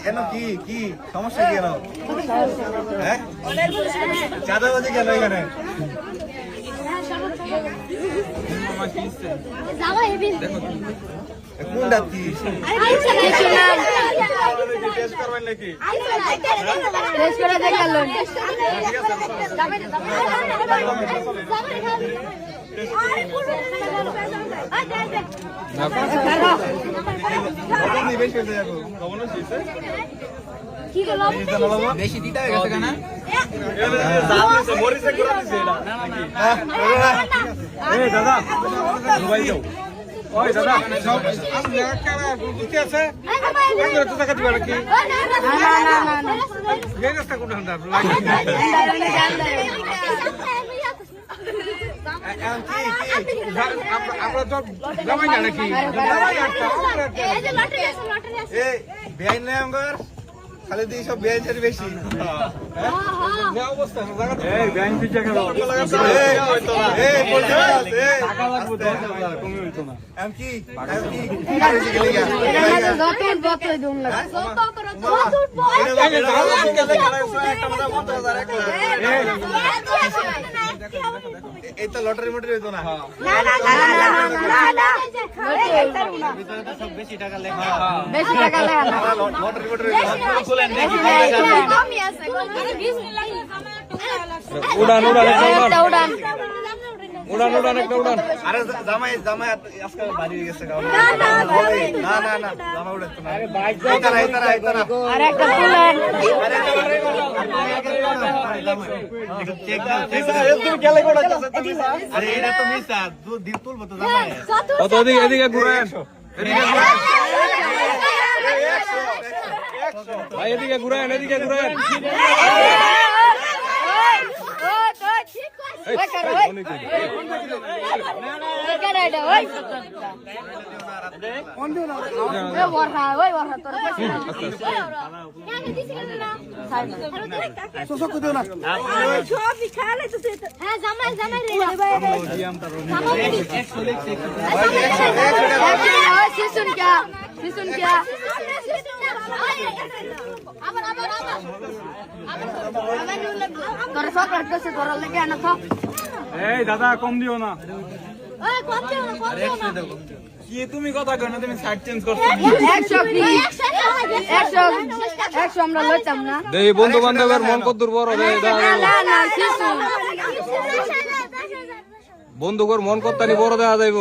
কেন কি কি সমস্যা কি কেন? হ্যাঁ চাঁদাবাজি কেন এখানে? কোন ডাকি টেস্ট করবেন নাকি? টেস্ট করে দেখালো বেশি দিতে হয়ে গেছে কেন? দাদা মোবাইল দাও। ওই দাদা আছে টাকা দিবা নাকি? আমরা তো জমাই না নাকি? বেআইন নাই আমার খালি দিয়ে সব বেআইন বেশি অবস্থা বেআইন এই তো লটারি মোটরি হইতো না। বেশি টাকা লেখা লটারি মোটরি উড়ান উড়ান উড়ান উড়ান একটা উড়ান। আরে জামাই জামাই আজকে বাড়ি গেছে না না না জামাই উড়াতো না। আর একটা ফুলান আরে এটা তো মিছা দিন তুলবো তো জামাই। কত এদিকে ঘুরেন, এদিকে ঘুরেন ভাই, এদিকে ঘুরেন, এদিকে ঘুরেন। এই দাদা কম দিও না। কি তুমি কথা কয় না, তুমি সাইড চেঞ্জ করছো। আমরা লইতাম না। এই বন্ধু বান্ধবের মন কত বড় রে, বন্ধুকর মন কত বড় দেওয়া যাইব।